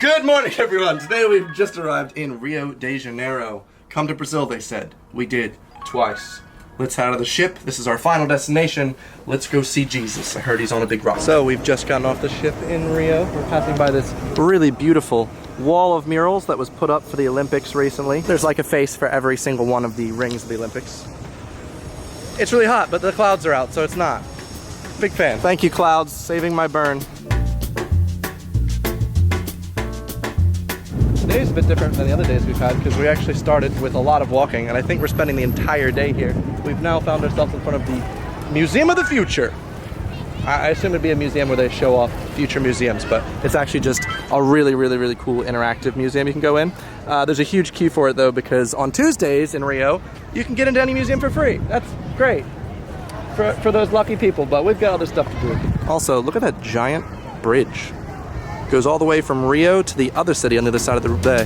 Good morning, everyone. Today we've just arrived in Rio de Janeiro. Come to Brazil, they said. We did. Twice. Let's head out of the ship. This is our final destination. Let's go see Jesus. I heard he's on a big rock. So we've just gotten off the ship in Rio. We're passing by this really beautiful wall of murals that was put up for the Olympics recently. There's like a face for every single one of the rings of the Olympics. It's really hot, but the clouds are out, so it's not. Big fan. Thank you, clouds, saving my burn. Today's a bit different than the other days we've had because we actually started with a lot of walking, and I think we're spending the entire day here. We've now found ourselves in front of the Museum of the Future. I assume it'd be a museum where they show off future museums, but it's actually just a really cool interactive museum you can go in. There's a huge queue for it though, because on Tuesdays in Rio, you can get into any museum for free. That's great for those lucky people, but we've got other stuff to do. Also, look at that giant bridge. Goes all the way from Rio to the other city on the other side of the bay.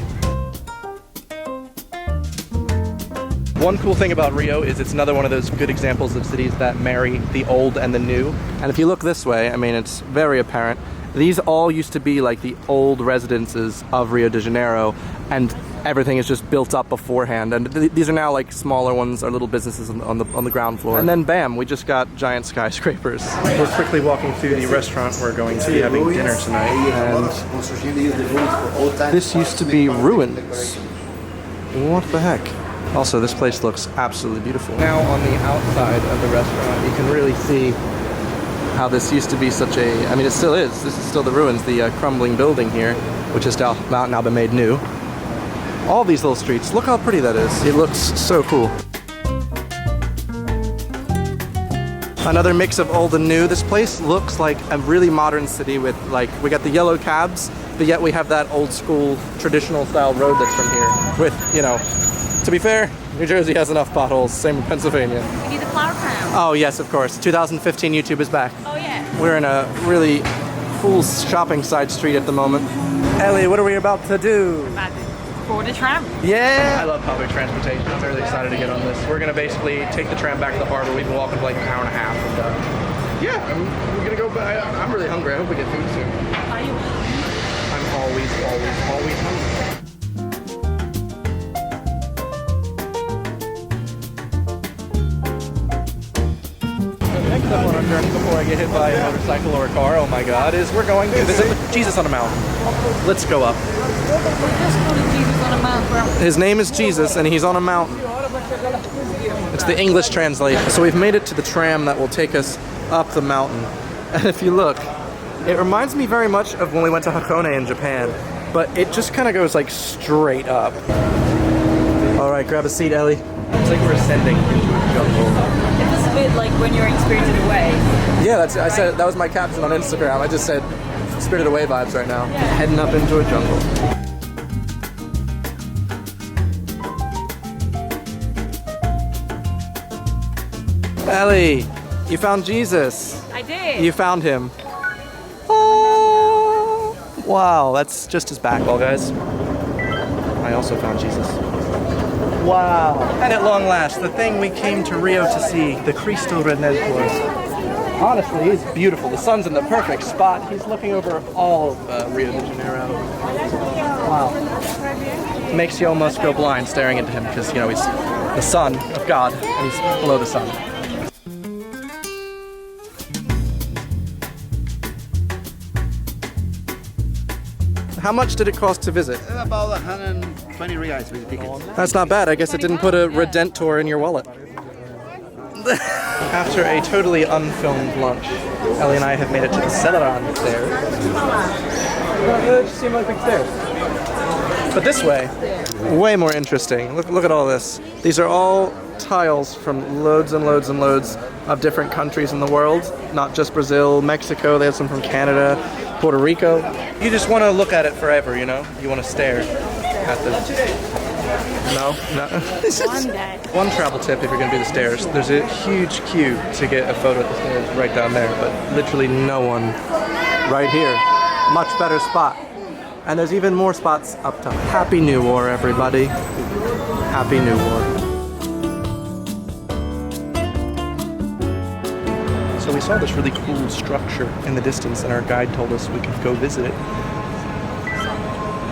One cool thing about Rio is it's another one of those good examples of cities that marry the old and the new. And if you look this way, I mean, it's very apparent. These all used to be like the old residences of Rio de Janeiro, and everything is just built up beforehand. And these are now like smaller ones, or little businesses on the ground floor. And then bam, we just got giant skyscrapers. We're quickly walking through the restaurant we're going to be having dinner tonight. And this used to be ruins. What the heck? Also, this place looks absolutely beautiful. Now on the outside of the restaurant, you can really see how this used to be such a, I mean, it still is. This is still the ruins, the crumbling building here, which has now been made new. All these little streets, look how pretty that is. It looks so cool. Another mix of old and new. This place looks like a really modern city with, like, we got the yellow cabs, but yet we have that old school traditional style road that's from here. With, you know, to be fair, New Jersey has enough potholes, same in Pennsylvania. We need the flower crown. Oh yes, of course. 2015 YouTube is back. Oh yeah. We're in a really cool shopping side street at the moment. Ellie, what are we about to do? About to board the tram. Yeah! I love public transportation. I'm really excited to get on this. We're gonna basically take the tram back to the harbor. We've been walking for like an hour and a half. And, yeah, we're gonna go back. I'm really hungry. I hope we get food soon. Are you? I'm always hungry. Next up on our journey, before I get hit by a motorcycle or a car, oh my god, is we're going to visit Jesus on a mountain. Let's go up. Jesus on a mountain, bro. His name is Jesus and he's on a mountain. It's the English translation. So we've made it to the tram that will take us up the mountain. And if you look, it reminds me very much of when we went to Hakone in Japan, but it just kind of goes like straight up. All right, grab a seat, Ellie. It's like we're ascending into a jungle. It's a bit like when you're in Spirited Away. Yeah, I said that was my caption on Instagram. I just said Spirited Away vibes right now. Yeah. Heading up into a jungle. Ellie, you found Jesus. I did. You found him. Oh, wow, that's just his back. Well, guys, I also found Jesus. Wow. And at long last, the thing we came to Rio to see, the Cristo Redentor. Honestly, he's beautiful. The sun's in the perfect spot. He's looking over all of Rio de Janeiro. Wow. It makes you almost go blind staring into him because, you know, he's the son of God and he's below the sun. How much did it cost to visit? About 120 reais with the tickets. That's not bad. I guess it didn't put a Redentor in your wallet. After a totally unfilmed lunch, Ellie and I have made it to the Celeron stairs. They just seem like big stairs. But this way, way more interesting. Look at all this. These are all tiles from loads and loads and loads of different countries in the world. Not just Brazil, Mexico, they have some from Canada, Puerto Rico. You just want to look at it forever, you know? You want to stare at them. No. One day. One travel tip if you're going to do the stairs. There's a huge queue to get a photo at the stairs right down there, but literally no one right here. Much better spot. And there's even more spots up top. Happy New War, everybody. Happy New War. So we saw this really cool structure in the distance and our guide told us we could go visit it.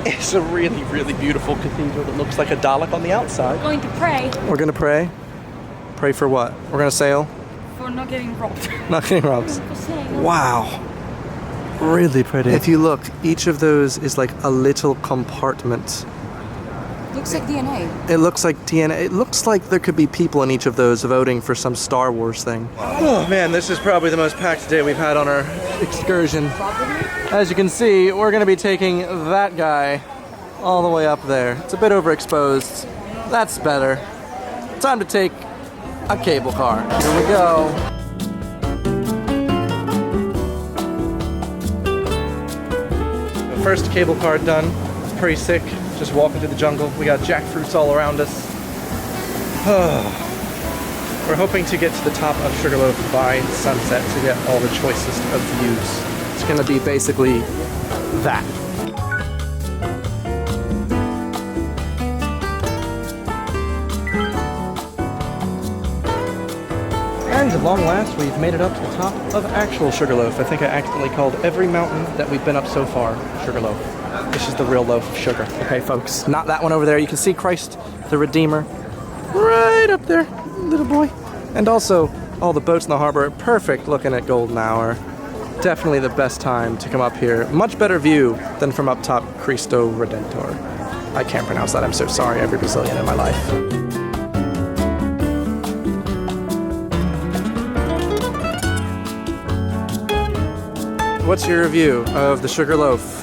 is a really, really beautiful cathedral that looks like a Dalek on the outside. Going to pray We're gonna pray. Pray for what? We're gonna sail? for not getting robbed. Not getting robbed. For saying, Wow. Really pretty. If you look, each of those is like a little compartment. looks like DNA. It looks like DNA. It looks like there could be people in each of those voting for some Star Wars thing. Oh man, this is probably the most packed day we've had on our excursion. As you can see, we're gonna be taking that guy all the way up there. It's a bit overexposed. That's better. Time to take a cable car. Here we go. The first cable car done. It's pretty sick. Just walking through the jungle. We got jackfruits all around us. We're hoping to get to the top of Sugarloaf by sunset to get all the choicest of views. It's gonna be basically that. And at long last, we've made it up to the top of actual Sugarloaf. I think I accidentally called every mountain that we've been up so far Sugarloaf. This is the real loaf of sugar. Okay, folks, not that one over there. You can see Christ the Redeemer right up there, little boy. And also, all the boats in the harbor, perfect looking at golden hour. Definitely the best time to come up here. Much better view than from up top Cristo Redentor. I can't pronounce that. I'm so sorry, every Brazilian in my life. What's your review of the Sugarloaf?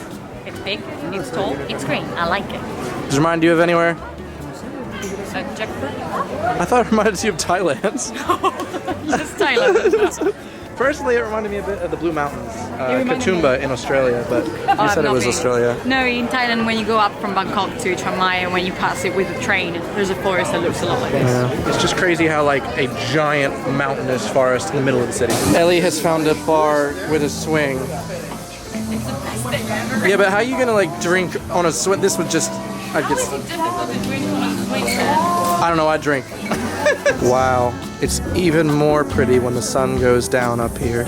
It's big, it's tall, it's green. I like it. Does it remind you of anywhere? Jackfruit? I thought it reminded you of Thailand. Just Thailand. Personally, it reminded me a bit of the Blue Mountains, reminded Katoomba in Australia, but you said it was Australia. No, in Thailand, when you go up from Bangkok to Chiang Mai, and when you pass it with a train, there's a forest that looks a lot like this. Yeah. It's just crazy how like a giant mountainous forest in the middle of the city. Ellie has found a bar with a swing. It's the best thing ever. Yeah, but how are you gonna like drink on a swing? This would just, I'd get. I don't know, I'd drink. Wow, it's even more pretty when the sun goes down up here.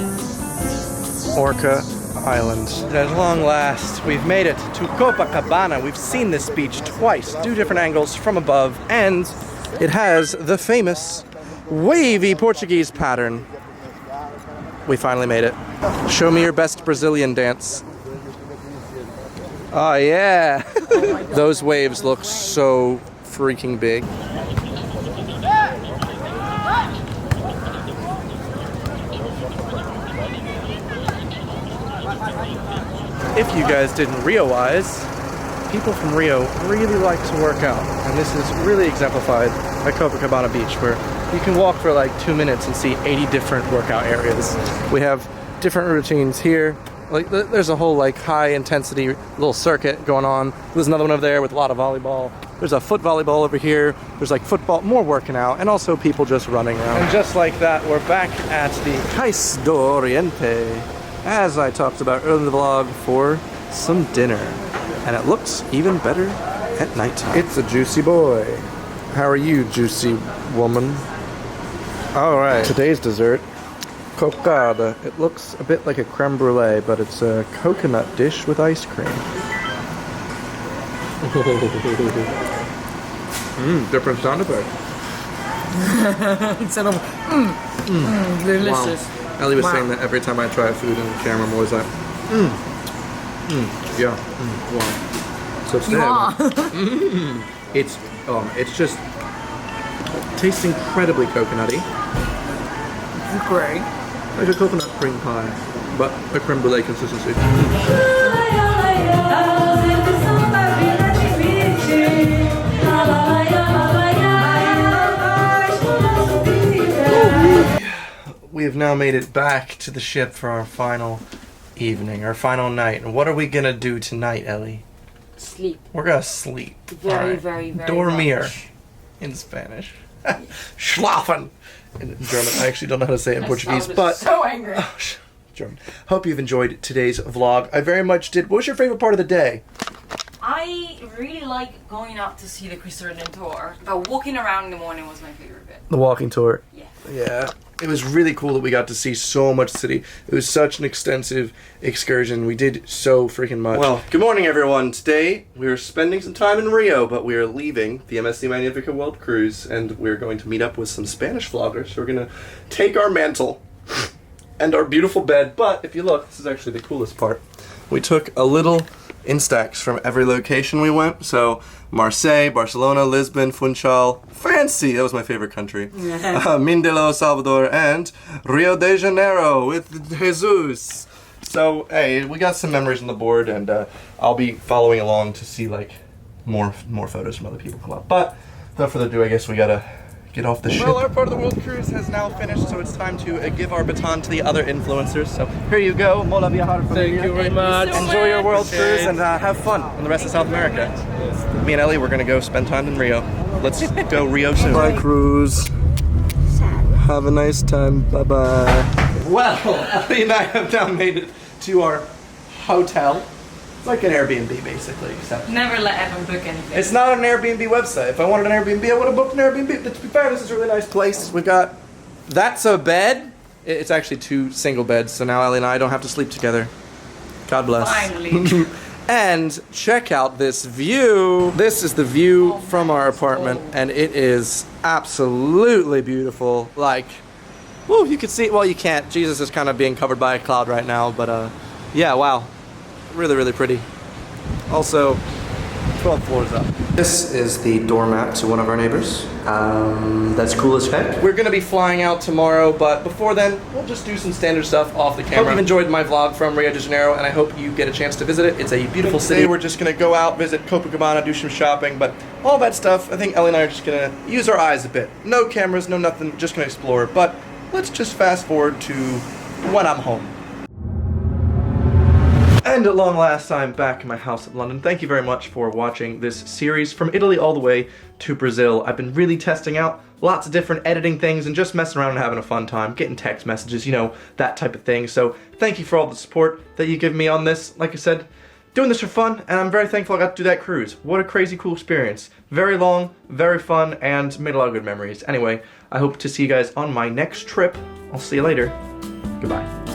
Orca Island. At long last, we've made it to Copacabana. We've seen this beach twice, 2 different angles from above, and it has the famous wavy Portuguese pattern. We finally made it. Show me your best Brazilian dance. Oh yeah! Those waves look so freaking big. If you guys didn't realize, people from Rio really like to work out, and this is really exemplified at Copacabana Beach, where you can walk for like 2 minutes and see 80 different workout areas. We have different routines here. Like there's a whole like high intensity little circuit going on. There's another one over there with a lot of volleyball. There's a foot volleyball over here. There's like football, more working out, and also people just running around. And just like that, we're back at the Cais do Oriente, as I talked about earlier in the vlog, for some dinner. And it looks even better at nighttime. It's a juicy boy. How are you, juicy woman? All right, today's dessert. Cocada. It looks a bit like a creme brulee, but it's a coconut dish with ice cream. Different sound effect. Instead of delicious. Wow. Ellie was saying that every time I try food in the camera, I'm always like, yeah, wow. So today, it's just tastes incredibly coconutty. Great. Like a coconut cream pie, but a creme brulee consistency. We have now made it back to the ship for our final evening, our final night. And what are we gonna do tonight, Ellie? Sleep. We're gonna sleep. Very, very, very Dormir much. in Spanish. Schlafen in German. I actually don't know how to say it in Portuguese, I was but so angry. German. Hope you've enjoyed today's vlog. I very much did. What was your favorite part of the day? I really like going out to see the Cristo Redentor, but walking around in the morning was my favorite bit. The walking tour. Yeah. Yeah. It was really cool that we got to see so much city. It was such an extensive excursion. We did so freaking much. Well, good morning everyone. Today we're spending some time in Rio, but we are leaving the MSC Magnifica World Cruise and we're going to meet up with some Spanish vloggers. So we're going to take our mantle and our beautiful bed, but if you look, this is actually the coolest part. We took a little Instax from every location we went. So Marseille, Barcelona, Lisbon, Funchal, fancy, that was my favorite country. Mindelo, Salvador, and Rio de Janeiro with Jesus. So hey, we got some memories on the board, and I'll be following along to see like more photos from other people come up. But without further ado, I guess we gotta get off the ship. Well, our part of the world cruise has now finished, so it's time to give our baton to the other influencers. So here you go. Mola viajar familia. Thank you very much. Enjoy your world cruise and have fun in the rest of South America. Me and Ellie, we're gonna go spend time in Rio. Let's go Rio soon. Bye, cruise. Have a nice time. Bye-bye. Well, Ellie and I have now made it to our hotel. It's like an Airbnb, basically, except Never let Evan book anything. it's not an Airbnb website. If I wanted an Airbnb, I would have booked an Airbnb. But to be fair, this is a really nice place. We've got, that's a bed. It's actually 2 single beds, so now Ellie and I don't have to sleep together. God bless. Finally. And check out this view. This is the view from our apartment, and it is absolutely beautiful. Like, woo, you can see, well, you can't. Jesus is kind of being covered by a cloud right now, but yeah, wow. Really, really pretty. Also, 12 floors up. This is the doormat to one of our neighbors. That's cool as heck. We're gonna be flying out tomorrow, but before then, we'll just do some standard stuff off the camera. Hope you've enjoyed my vlog from Rio de Janeiro, and I hope you get a chance to visit it. It's a beautiful city. We're just gonna go out, visit Copacabana, do some shopping, but all that stuff, I think Ellie and I are just gonna use our eyes a bit. No cameras, no nothing, just gonna explore. But let's just fast forward to when I'm home. And at long last, I'm back in my house in London. Thank you very much for watching this series from Italy all the way to Brazil. I've been really testing out lots of different editing things and just messing around and having a fun time, getting text messages, you know, that type of thing. So thank you for all the support that you give me on this. Like I said, doing this for fun, and I'm very thankful I got to do that cruise. What a crazy cool experience. Very long, very fun, and made a lot of good memories. Anyway, I hope to see you guys on my next trip. I'll see you later. Goodbye.